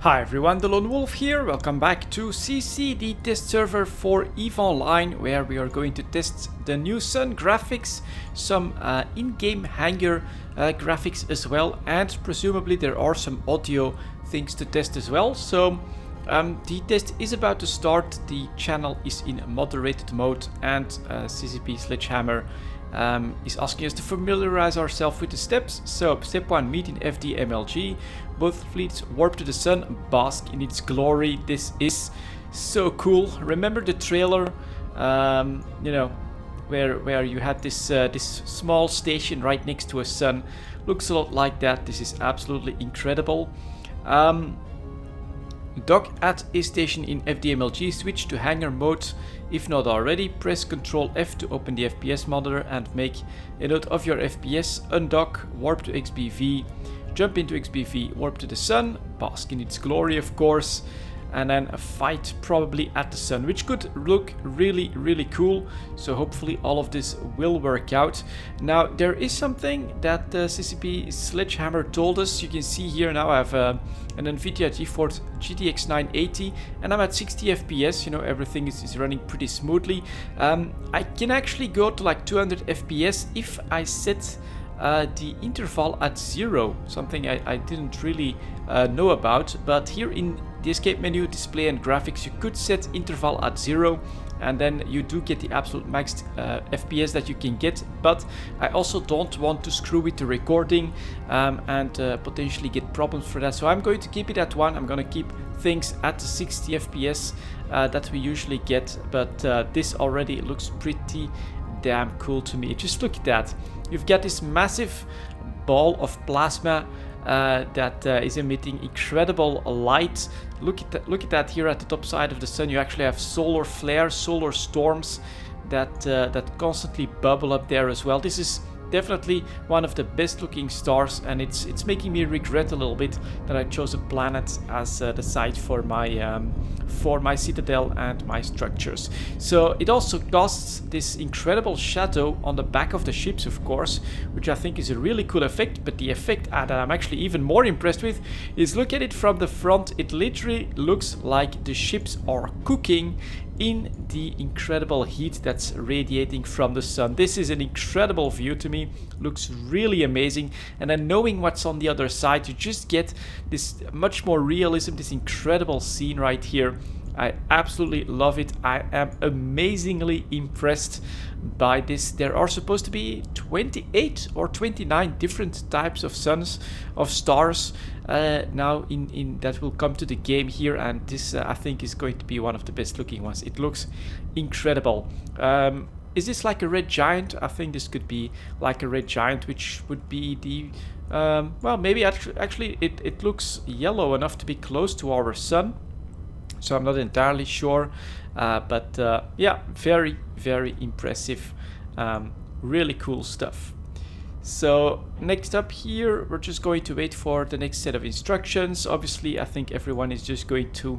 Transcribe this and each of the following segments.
Hi everyone, delonewolf here. Welcome back to sisi, the test server for EVE Online, where we are going to test the new sun graphics, some in-game hangar graphics as well, and presumably there are some audio things to test as well. So the test is about to start. The channel is in moderated mode, and CCP Sledgehammer is asking us to familiarize ourselves with the steps. So step 1, meet in FD-MLG. Both fleets warp to the sun, bask in its glory. This is so cool. Remember the trailer, you know, where you had this this small station right next to a sun? Looks a lot like that. This is absolutely incredible. Dock at a station in FD-MLG, switch to hangar mode if not already. Press Ctrl F to open the FPS monitor and make a note of your FPS. Undock, warp to XBV, jump into XBV, warp to the sun, bask in its glory of course, and then a fight probably at the sun, which could look really cool. So hopefully all of this will work out. Now there is something that the CCP Sledgehammer told us. You can see here now I have an NVIDIA GeForce GTX 980 and I'm at 60 FPS. You know, everything is running pretty smoothly. I can actually go to like 200 FPS if I set the interval at 0, something I didn't really know about, but here in the escape menu, display and graphics, you could set interval at 0 and then you do get the absolute max FPS that you can get. But I also don't want to screw with the recording and potentially get problems for that, so I'm going to keep it at 1. I'm going to keep things at the 60 FPS that we usually get, but this already looks pretty damn cool to me. Just look at that. You've got this massive ball of plasma that is emitting incredible light. Look at that here at the top side of the sun. You actually have solar flares, solar storms that constantly bubble up there as well. This is definitely one of the best looking stars, and it's making me regret a little bit that I chose a planet as the site for my citadel and my structures. So it also casts this incredible shadow on the back of the ships, of course, which I think is a really cool effect. But the effect that I'm actually even more impressed with is, look at it from the front. It literally looks like the ships are cooking in the incredible heat that's radiating from the sun. This is an incredible view to me. Looks really amazing. And then knowing what's on the other side, you just get this much more realism, this incredible scene right here. I absolutely love it. I am amazingly impressed by this. There are supposed to be 28 or 29 different types of suns, of stars now in that will come to the game here, and this I think is going to be one of the best looking ones. It looks incredible. Is this like a red giant? I think this could be like a red giant, which would be the well, maybe actually it looks yellow enough to be close to our sun. So I'm not entirely sure, but yeah, very impressive, really cool stuff. So next up here, we're just going to wait for the next set of instructions. Obviously, I think everyone is just going to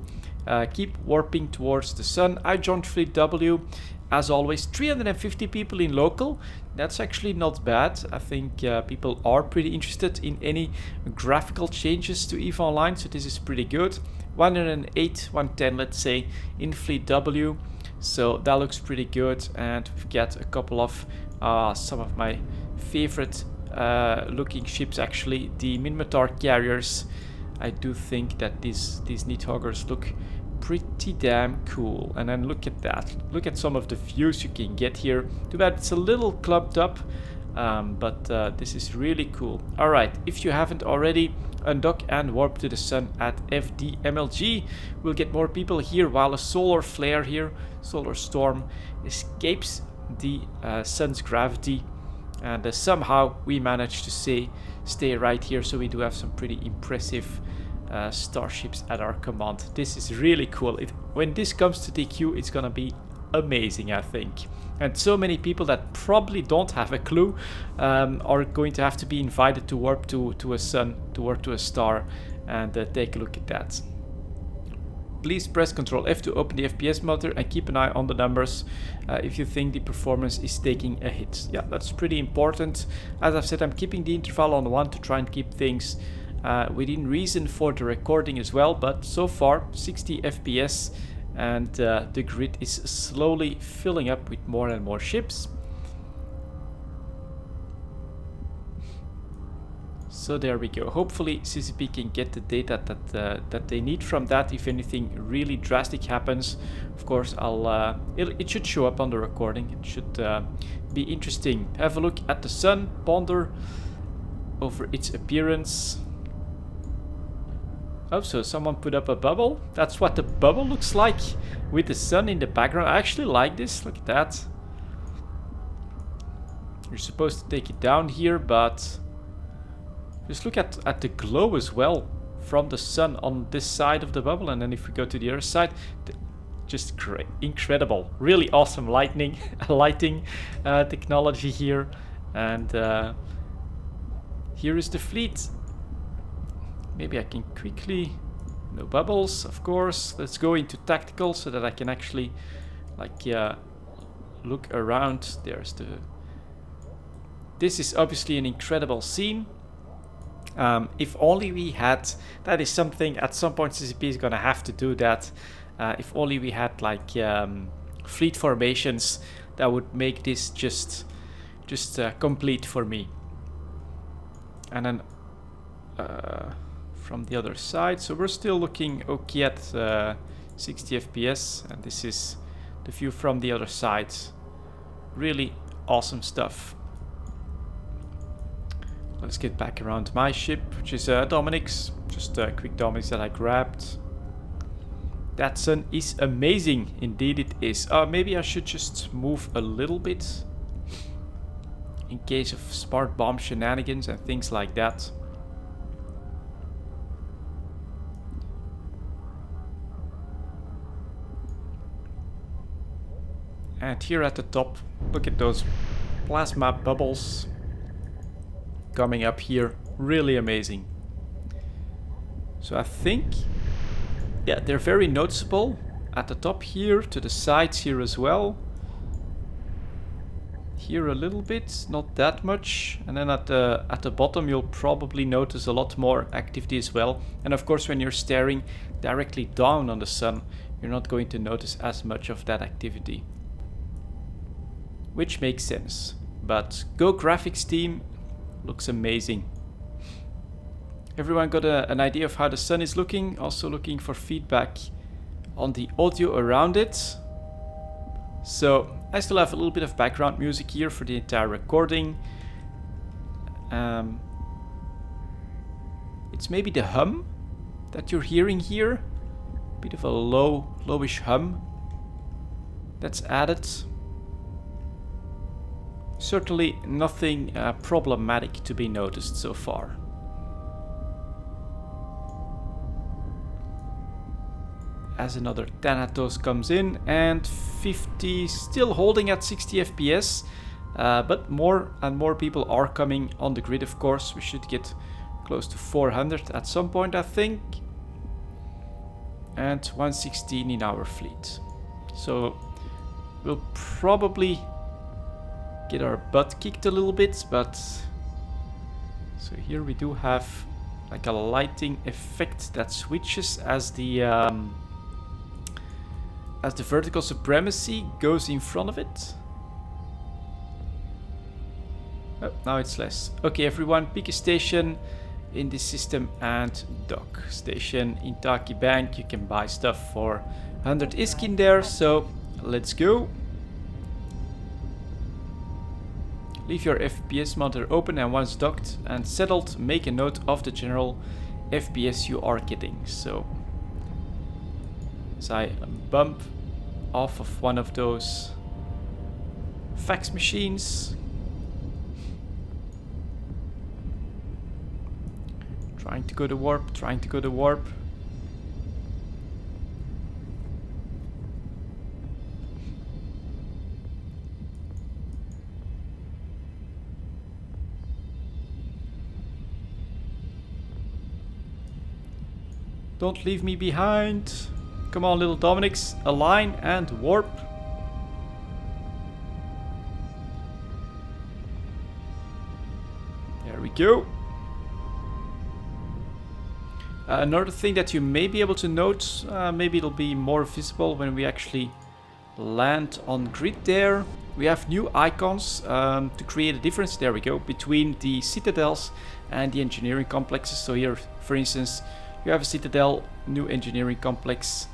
keep warping towards the sun. I joined Fleet W. As always, 350 people in local. That's actually not bad. I think people are pretty interested in any graphical changes to EVE Online, so this is pretty good. 108, 110, let's say, in Fleet W. So that looks pretty good, and we've got a couple of some of my favorite looking ships actually, the Minmatar carriers. I do think that these Nidhoggers look pretty damn cool. And then look at that. Look at some of the views you can get here. Too bad it's a little clumped up, but this is really cool. Alright, if you haven't already, undock and warp to the sun at FD-MLG. We'll get more people here while a solar flare here, solar storm, escapes the sun's gravity, and somehow we managed to stay right here. So we do have some pretty impressive starships at our command. This is really cool. When this comes to DQ, it's gonna be amazing, I think. And so many people that probably don't have a clue are going to have to be invited to warp to a sun, to warp to a star, and take a look at that. Please press Ctrl F to open the FPS monitor and keep an eye on the numbers if you think the performance is taking a hit. Yeah, that's pretty important. As I've said, I'm keeping the interval on 1 to try and keep things within reason for the recording as well, but so far 60 FPS, and the grid is slowly filling up with more and more ships. So there we go. Hopefully CCP can get the data that they need from that. If anything really drastic happens, of course it should show up on the recording. It should be interesting. Have a look at the sun, ponder over its appearance. Oh, so someone put up a bubble. That's what the bubble looks like with the sun in the background. I actually like this. Look at that. You're supposed to take it down here, but just look at the glow as well from the sun on this side of the bubble, and then if we go to the other side, just great, incredible, really awesome lighting technology here. And here is the fleet. Maybe I can quickly, no bubbles, of course. Let's go into tactical so that I can actually look around. This is obviously an incredible scene. If only we had, that is something at some point CCP is gonna have to do that. If only we had like fleet formations, that would make this just complete for me. And then from the other side, so we're still looking okay at 60 FPS, and this is the view from the other side. Really awesome stuff. Let's get back around my ship, which is Dominic's. Just a quick Dominic's that I grabbed. That sun is amazing. Indeed it is. Maybe I should just move a little bit in case of smart bomb shenanigans and things like that. And here at the top, look at those plasma bubbles coming up here, really amazing. So I think, yeah, they're very noticeable at the top here, to the sides here as well. Here a little bit, not that much, and then at the bottom you'll probably notice a lot more activity as well. And of course when you're staring directly down on the sun, you're not going to notice as much of that activity, which makes sense. But go graphics team, looks amazing. Everyone got an idea of how the sun is looking. Also looking for feedback on the audio around it. So I still have a little bit of background music here for the entire recording. It's maybe the hum that you're hearing here. Bit of a lowish hum that's added. Certainly nothing problematic to be noticed so far. As another Thanatos comes in, and 50, still holding at 60 FPS, but more and more people are coming on the grid, of course. We should get close to 400 at some point, I think. And 116 in our fleet. So we'll probably get our butt kicked a little bit, but so here we do have like a lighting effect that switches as the vertical supremacy goes in front of it. Oh, now it's less. Okay, everyone, pick a station in this system and dock. Station in Taki Bank. You can buy stuff for 100 ISK in there, so let's go. Leave your FPS monitor open, and once docked and settled, make a note of the general FPS you are getting. So as I bump off of one of those fax machines, trying to go to warp, Don't leave me behind. Come on, little Dominics, align and warp. There we go. Another thing that you may be able to note, maybe it'll be more visible when we actually land on grid there. We have new icons to create a difference, there we go, between the citadels and the engineering complexes. So here, for instance, you have a citadel, new engineering complex,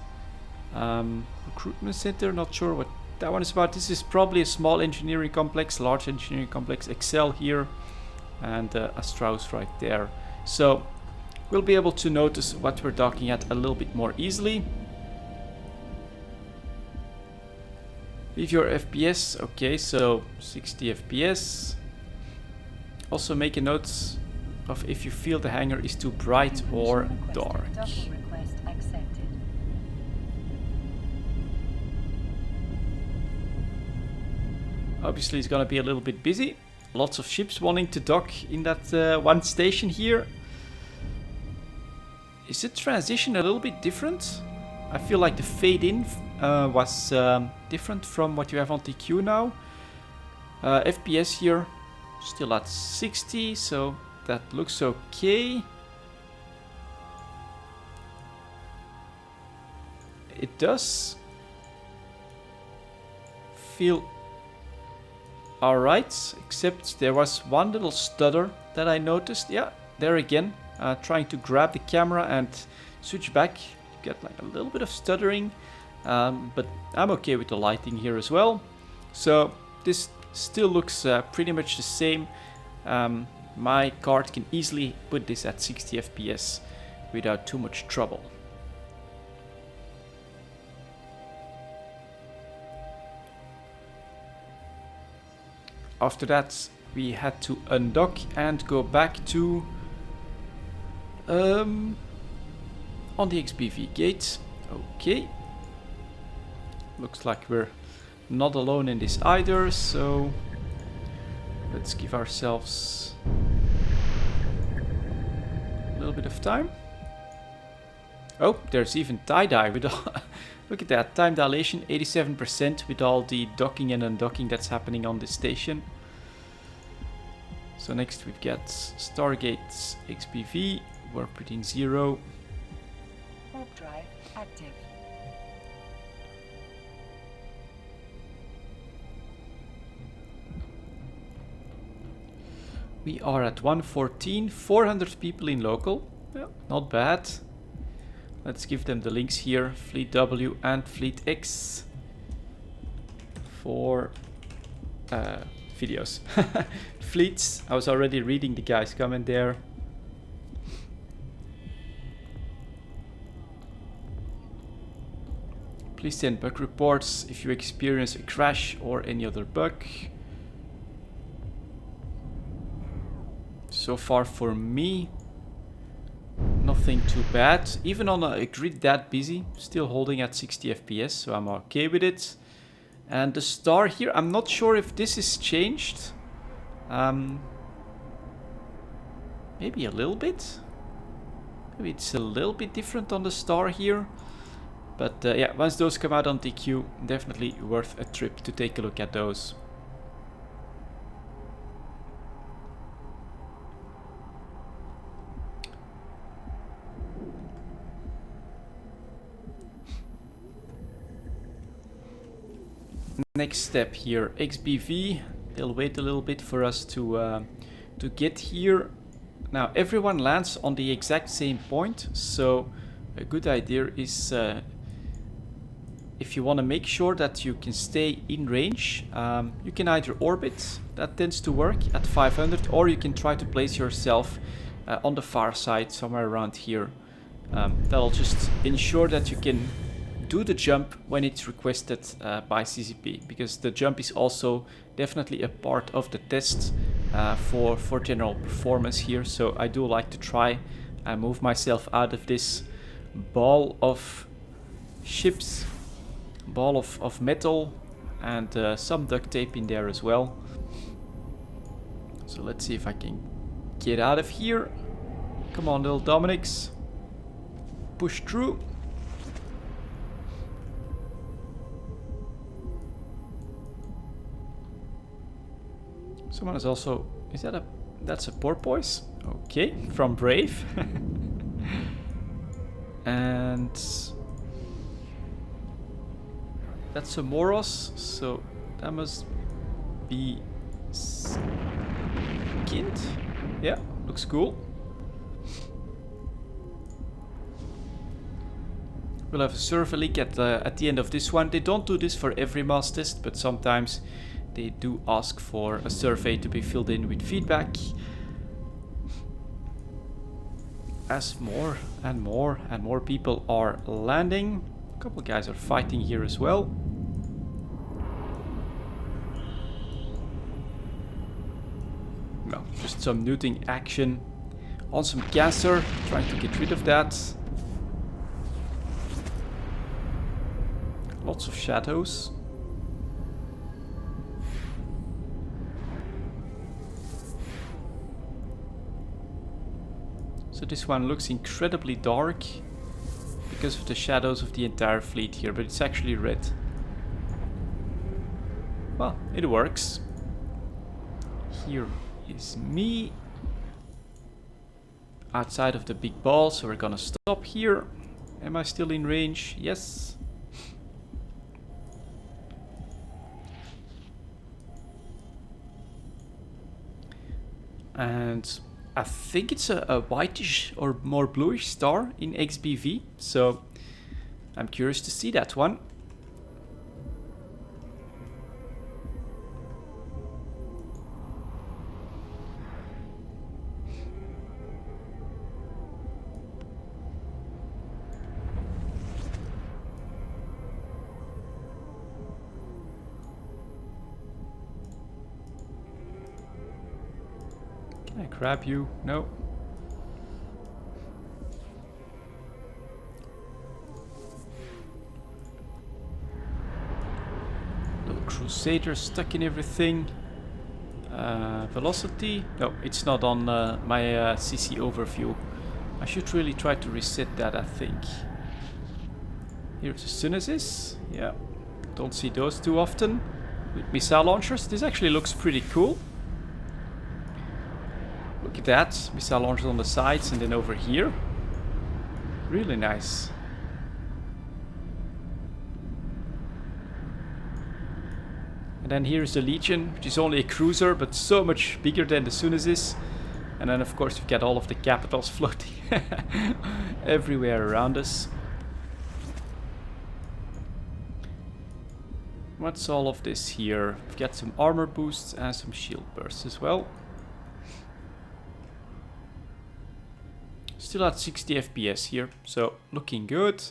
recruitment center, not sure what that one is about. This is probably a small engineering complex, large engineering complex, Excel here, and a Strauss right there. So we'll be able to notice what we're docking at a little bit more easily. Leave your FPS, okay, so 60 FPS. Also make a note of if you feel the hangar is too bright or dark. Obviously it's gonna be a little bit busy. Lots of ships wanting to dock in that one station here. Is the transition a little bit different? I feel like the fade in was different from what you have on TQ now. FPS here still at 60, so that looks okay. It does feel alright, except there was one little stutter that I noticed. Yeah, there again, trying to grab the camera and switch back. Get like a little bit of stuttering, but I'm okay with the lighting here as well. So this still looks pretty much the same. My card can easily put this at 60 FPS without too much trouble. After that we had to undock and go back to on the XBV gate. Okay. Looks like we're not alone in this either, so let's give ourselves a little bit of time. Oh, there's even tie-dye with all look at that, time dilation 87% with all the docking and undocking that's happening on this station. So next we've got Stargate XBV, warp reading 0. Warp drive active. We are at 114, 400 people in local. Yeah, not bad. Let's give them the links here, Fleet W and Fleet X, for videos. Fleets, I was already reading the guys comment there. Please send bug reports if you experience a crash or any other bug. So far for me, nothing too bad. Even on a grid that busy, still holding at 60 FPS, so I'm okay with it. And the star here, I'm not sure if this is changed. Maybe a little bit. Maybe it's a little bit different on the star here. But yeah, once those come out on TQ, definitely worth a trip to take a look at those. Next step here, XBV. They'll wait a little bit for us to get here. Now everyone lands on the exact same point, so a good idea is if you want to make sure that you can stay in range, you can either orbit, that tends to work at 500, or you can try to place yourself on the far side, somewhere around here. That'll just ensure that you can do the jump when it's requested by CCP, because the jump is also definitely a part of the test for general performance here. So I do like to try and move myself out of this ball of ships, ball of metal, and some duct tape in there as well. So let's see if I can get out of here. Come on, little Dominics, push through. Someone is also, is that a, that's a porpoise? Okay, from Brave. And that's a Moros, so that must be skinned. Yeah, looks cool. We'll have a survey leak at the end of this one. They don't do this for every mass test, but sometimes they do ask for a survey to be filled in with feedback. As more and more and more people are landing. A couple of guys are fighting here as well. No, just some neuting action on some gasser, trying to get rid of that. Lots of shadows. So this one looks incredibly dark because of the shadows of the entire fleet here, but it's actually red. Well, it works. Here is me outside of the big ball, so we're gonna stop here. Am I still in range? Yes. And I think it's a whitish or more bluish star in XBV, so I'm curious to see that one. Can I grab you? No. Little Crusader stuck in everything. Velocity? No, it's not on my sisi overview. I should really try to reset that, I think. Here's the Synesis. Yeah, don't see those too often. With missile launchers, this actually looks pretty cool. Look at that, missile launchers on the sides and then over here. Really nice. And then here's the Legion, which is only a cruiser, but so much bigger than the Synesis. And then of course we've got all of the capitals floating everywhere around us. What's all of this here? We've got some armor boosts and some shield bursts as well. Still at 60 FPS here, so looking good.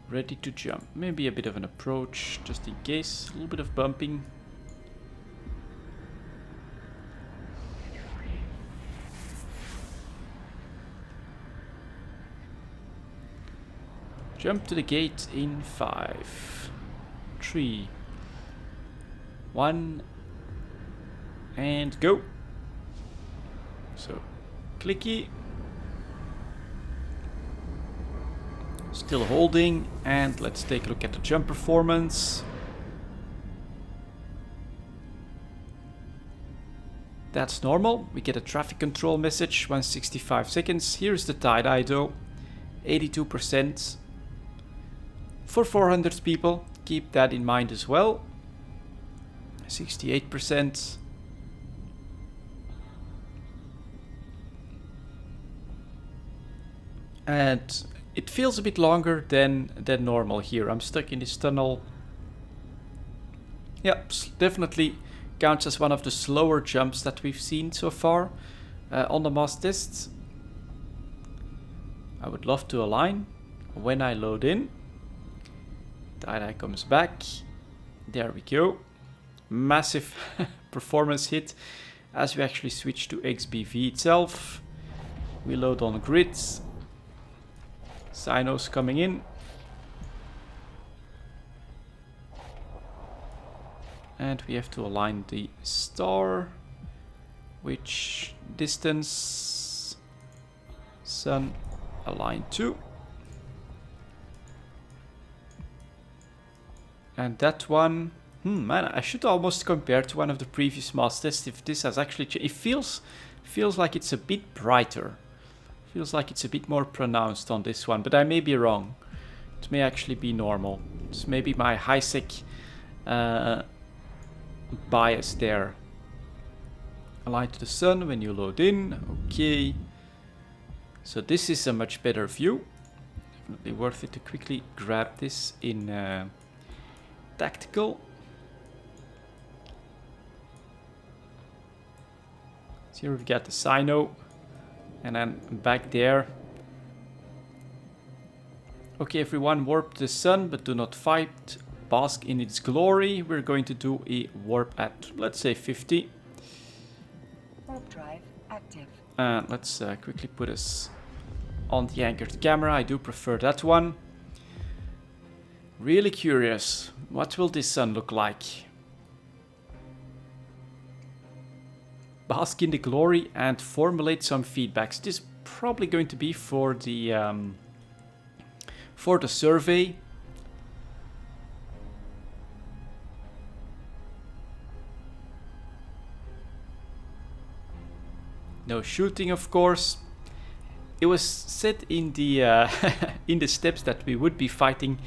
Ready to jump. Maybe a bit of an approach, just in case. A little bit of bumping. Jump to the gate in 5, 3, 1, and go. So, clicky. Still holding, and let's take a look at the jump performance. That's normal. We get a traffic control message, 165 seconds. Here's the tie-dye though, 82%. For 400 people, keep that in mind as well. 68%. And it feels a bit longer than normal here. I'm stuck in this tunnel. Yep, definitely counts as one of the slower jumps that we've seen so far on the mass tests. I would love to align when I load in. Tie-dye comes back. There we go. Massive performance hit as we actually switch to XBV itself. We load on grids. Sinos coming in. And we have to align the star. Which distance? Sun align to. And that one, Man, I should almost compare to one of the previous mass tests if this has actually changed. It feels like it's a bit brighter. Feels like it's a bit more pronounced on this one, but I may be wrong. It may actually be normal. It's maybe my high-sec bias there. Align to the sun when you load in. Okay. So this is a much better view. Definitely worth it to quickly grab this in tactical. So here we've got the Sino, and then back there. Okay, everyone, warp the sun, but do not fight. Bask in its glory. We're going to do a warp at, let's say, 50. Warp drive active. Let's quickly put us on the anchored camera. I do prefer that one. Really curious. What will this sun look like? Bask in the glory and formulate some feedbacks. This is probably going to be for the survey. No shooting, of course. It was said in the in the steps that we would be fighting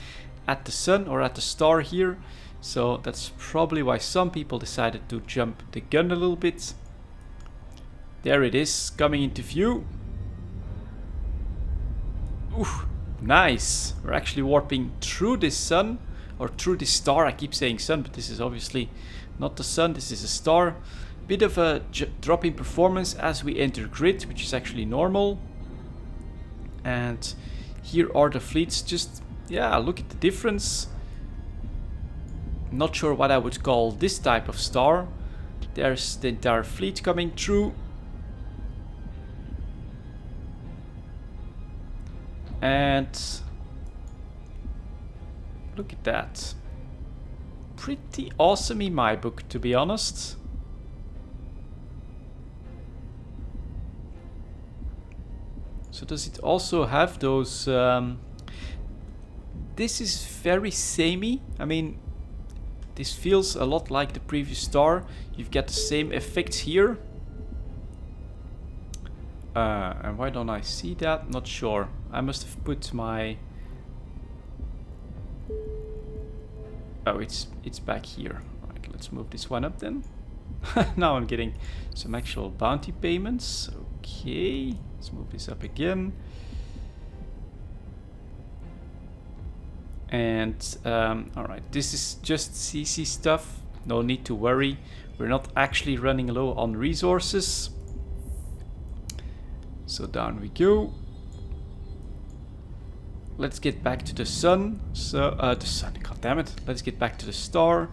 at the sun or at the star here, so that's probably why some people decided to jump the gun a little bit. There it is, coming into view. Ooh, nice. We're actually warping through this sun, or through this star. I keep saying sun, but this is obviously not the sun, this is a star. Bit of a drop in performance as we enter grid, which is actually normal. And here are the fleets. Just, yeah, look at the difference. Not sure what I would call this type of star. There's the entire fleet coming through. And look at that. Pretty awesome in my book, to be honest. So does it also have those... this is very samey. I mean, this feels a lot like the previous star. You've got the same effects here. And why don't I see that? Not sure. I must have put my... Oh, it's back here. Right, let's move this one up then. Now I'm getting some actual bounty payments. Okay, let's move this up again. And alright, this is just sisi stuff. No need to worry. We're not actually running low on resources. So down we go. Let's get back to the sun. So the sun, god damn it. Let's get back to the star.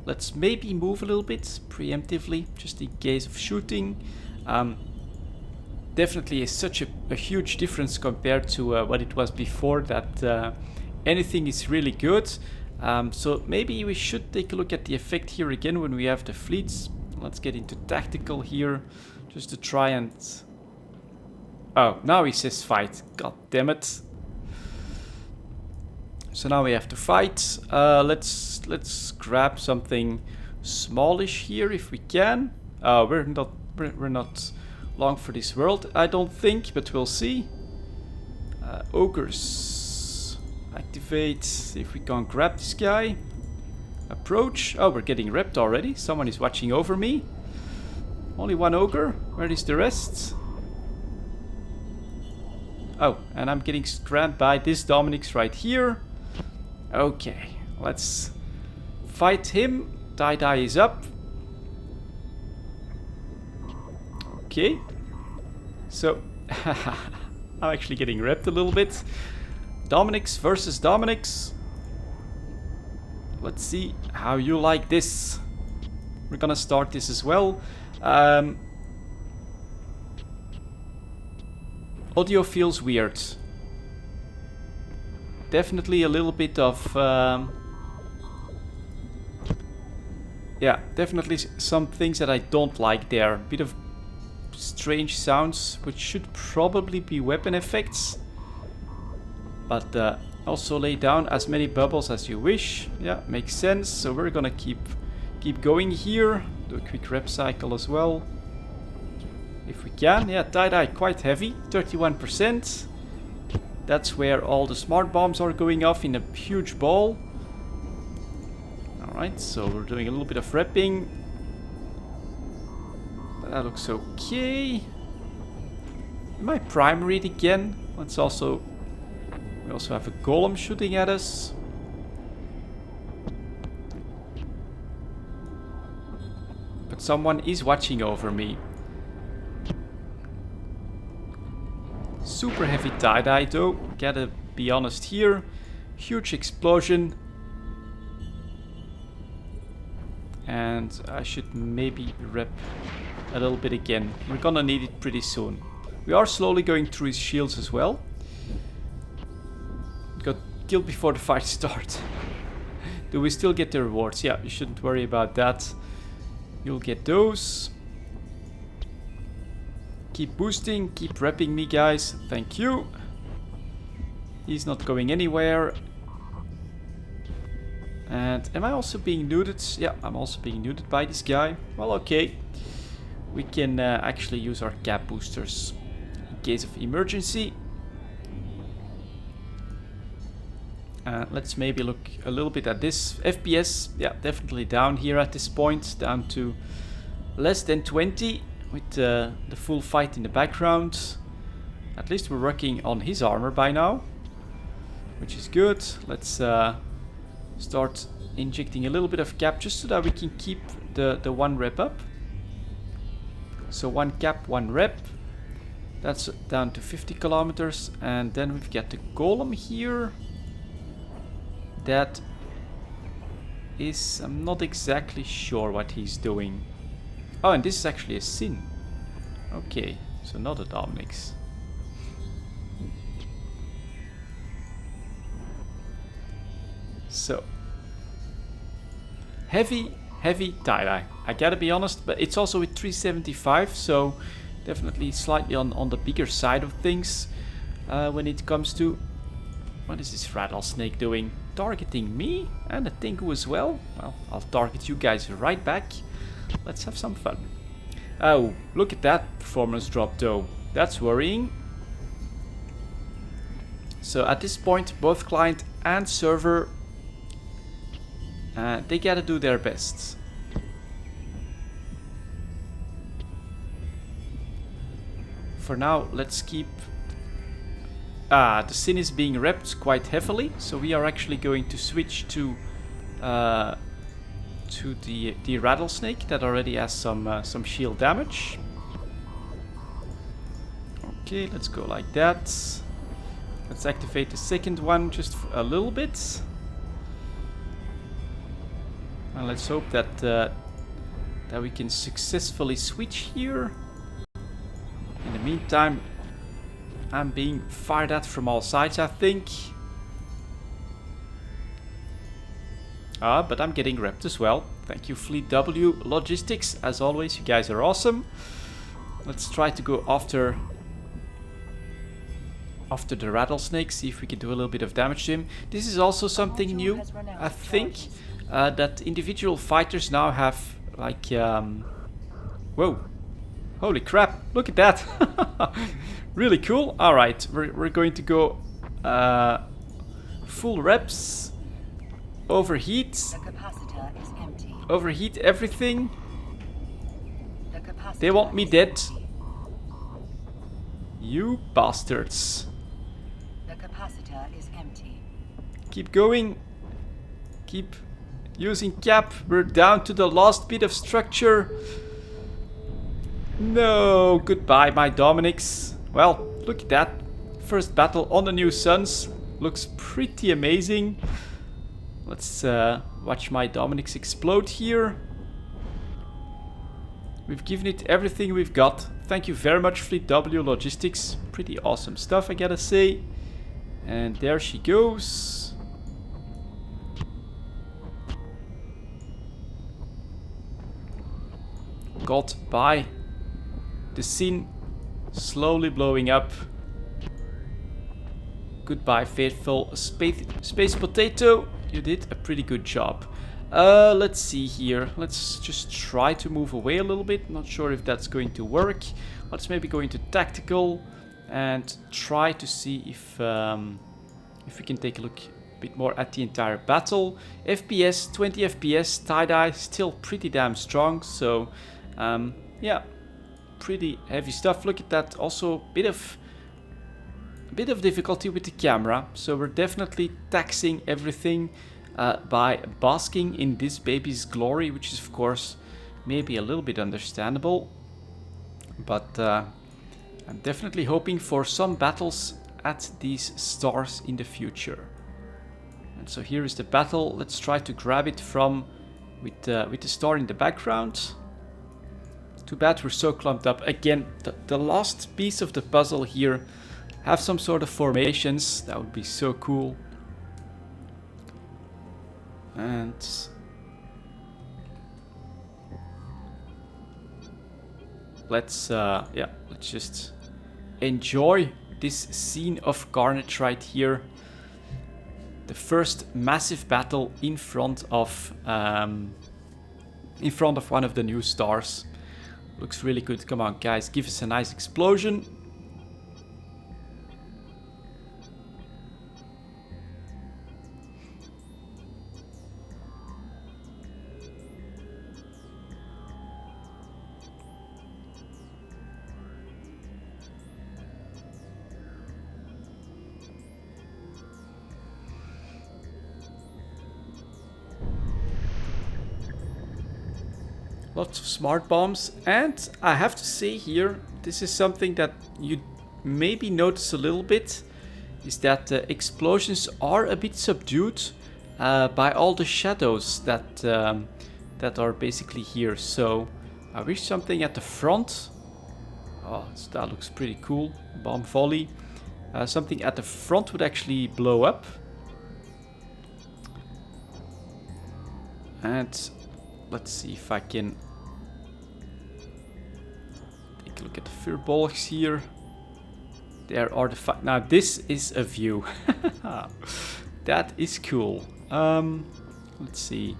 Let's maybe move a little bit preemptively, just in case of shooting. Definitely is such a huge difference compared to what it was before, that anything is really good. So maybe we should take a look at the effect here again when we have the fleets. Let's get into tactical here, just to try and... Oh, now he says fight. God damn it. So now we have to fight. Let's grab something smallish here if we can. We're not long for this world, I don't think, but we'll see. Ogres. Activate. See if we can grab this guy. Approach. Oh, we're getting repped already. Someone is watching over me. Only one ogre. Where is the rest? Oh, and I'm getting scrammed by this Dominic's right here. Okay, let's fight him. Die is up. Okay. So, I'm actually getting repped a little bit. Dominic's versus Dominic's. Let's see how you like this. We're gonna start this as well. Audio feels weird. Definitely a little bit of... yeah, definitely some things that I don't like there. Bit of strange sounds, which should probably be weapon effects. But Also lay down as many bubbles as you wish. Yeah, makes sense. So we're gonna keep going here. Do a quick rep cycle as well. If we can. Yeah, tie-dye quite heavy. 31%. That's where all the smart bombs are going off in a huge ball. Alright, so we're doing a little bit of repping. That looks okay. Am I primaried again? Let's also... We also have a golem shooting at us. But someone is watching over me. Super heavy tie-dye though, gotta be honest here. Huge explosion. And I should maybe rep a little bit again. We're gonna need it pretty soon. We are slowly going through his shields as well. Got killed before the fight starts. Do we still get the rewards? Yeah, you shouldn't worry about that. You'll get those. Keep boosting, keep repping me, guys. Thank you. He's not going anywhere. And am I also being looted? Yeah, I'm also being looted by this guy. Well, okay. We can actually use our cap boosters in case of emergency. Let's maybe look a little bit at this FPS. Yeah, definitely down here at this point, down to less than 20 with the full fight in the background. At least we're working on his armor by now, which is good. Let's start injecting a little bit of cap just so that we can keep the 1 rep up. So 1 cap, 1 rep. That's down to 50 kilometers. And then we've got the golem here. That is, I'm not exactly sure what he's doing. Oh, and this is actually a sin. Okay, so not a Dominic's. So, heavy tie-dye. I gotta be honest, but it's also with 375, so definitely slightly on the bigger side of things when it comes to... What is this rattlesnake doing? Targeting me and the Tengu as well? Well, I'll target you guys right back. Let's have some fun. Oh, look at that performance drop though. That's worrying. So at this point, both client and server, they gotta do their best. For now, let's keep... the sin is being repped quite heavily, so we are actually going to switch to the rattlesnake that already has some shield damage. Okay, let's go like that. Let's activate the second one just for a little bit, and let's hope that that we can successfully switch here. In the meantime, I'm being fired at from all sides, I think. But I'm getting repped as well. Thank you, Fleet W Logistics. As always, you guys are awesome. Let's try to go after the rattlesnake, see if we can do a little bit of damage to him. This is also something new, I think, that individual fighters now have, like, whoa. Holy crap, look at that. Really cool. Alright, we're going to go full reps. Overheat. The capacitor is empty. Overheat everything. The capacitor They want me is dead. empty. You bastards. The capacitor is empty. Keep going. Keep using cap. We're down to the last bit of structure. No, goodbye, my Dominics. Well, look at that. First battle on the new Suns. Looks pretty amazing. Let's watch my Dominics explode here. We've given it everything we've got. Thank you very much, Fleet W Logistics. Pretty awesome stuff, I gotta say. And there she goes. Got by. The scene slowly blowing up. Goodbye, faithful space potato. You did a pretty good job. Let's see here. Let's just try to move away a little bit. Not sure if that's going to work. Let's maybe go into tactical and try to see if we can take a look a bit more at the entire battle. FPS, 20 FPS, tie-dye, still pretty damn strong. So, yeah, pretty heavy stuff. Look at that. Also, a bit of difficulty with the camera. So we're definitely taxing everything by basking in this baby's glory, which is of course maybe a little bit understandable. But I'm definitely hoping for some battles at these stars in the future. And so here is the battle. Let's try to grab it from with the star in the background. Too bad we're so clumped up. Again, the last piece of the puzzle here. Have some sort of formations. That would be so cool. And let's just enjoy this scene of carnage right here. The first massive battle in front of one of the new stars. Looks really good. Come on, guys, give us a nice explosion. Lots of smart bombs, and I have to say here, this is something that you maybe notice a little bit, is that the explosions are a bit subdued by all the shadows that are basically here. So I wish something at the front. Oh, that looks pretty cool. Bomb volley. Something at the front would actually blow up. And let's see if I can take a look at the furbolgs here. There are the now this is a view. That is cool. Let's see.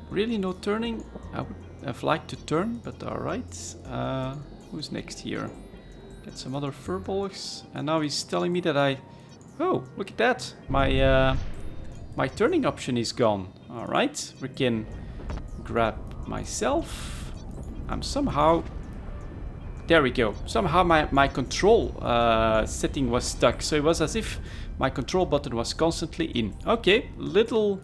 Really no turning? I would have liked to turn, but alright. Who's next here? Get some other furbolgs. And now he's telling me that oh, look at that. My turning option is gone. Alright, we can grab myself. I'm somehow... There we go. Somehow my control setting was stuck. So it was as if my control button was constantly in. Okay, little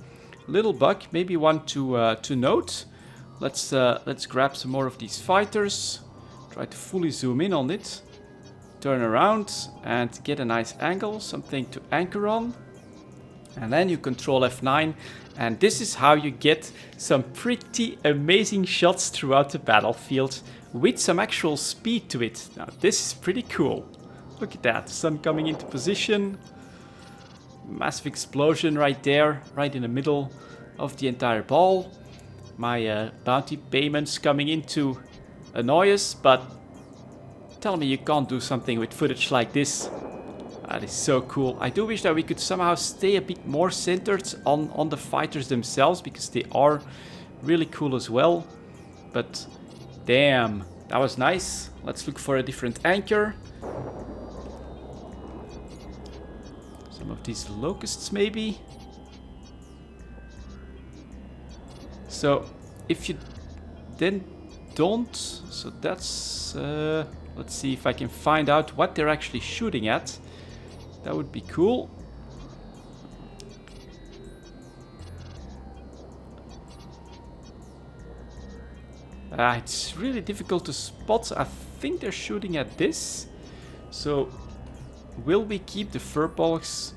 bug. Maybe one to note. Let's grab some more of these fighters. Try to fully zoom in on it. Turn around and get a nice angle. Something to anchor on. And then you control F9, and this is how you get some pretty amazing shots throughout the battlefield with some actual speed to it. Now this is pretty cool. Look at that, sun coming into position. Massive explosion right there, right in the middle of the entire ball. My bounty payments coming in to annoy us, but tell me you can't do something with footage like this. That is so cool. I do wish that we could somehow stay a bit more centered on the fighters themselves, because they are really cool as well. But damn, that was nice. Let's look for a different anchor. Some of these locusts maybe. So if you then don't, so that's let's see if I can find out what they're actually shooting at. That would be cool. It's really difficult to spot. I think they're shooting at this. So, will we keep the furbolgs?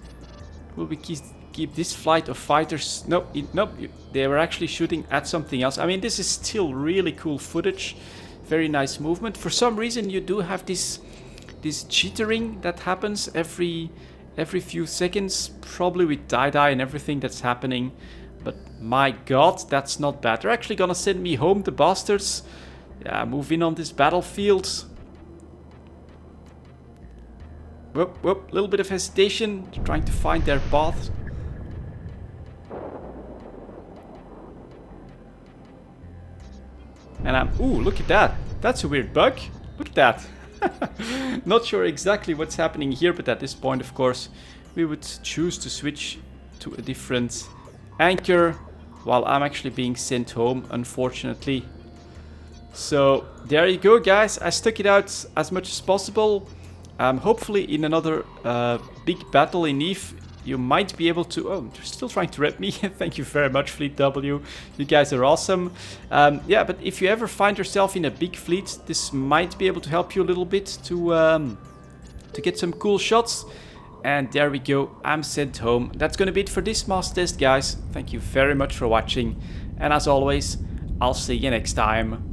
Will we keep this flight of fighters? Nope, nope. They were actually shooting at something else. I mean, this is still really cool footage. Very nice movement. For some reason, you do have this jittering that happens every few seconds, probably with tie-dye and everything that's happening. But my god, that's not bad. They're actually gonna send me home, the bastards. Yeah, move in on this battlefield. Whoop, whoop, little bit of hesitation, trying to find their path. And ooh, look at that. That's a weird bug. Look at that. Not sure exactly what's happening here, but at this point, of course, we would choose to switch to a different anchor while I'm actually being sent home, unfortunately. So there you go, guys. I stuck it out as much as possible. Hopefully in another big battle in Eve, you might be able to... Oh, they're still trying to rep me. Thank you very much, Fleet W. You guys are awesome. Yeah, but if you ever find yourself in a big fleet, this might be able to help you a little bit to get some cool shots. And there we go. I'm sent home. That's going to be it for this mass test, guys. Thank you very much for watching. And as always, I'll see you next time.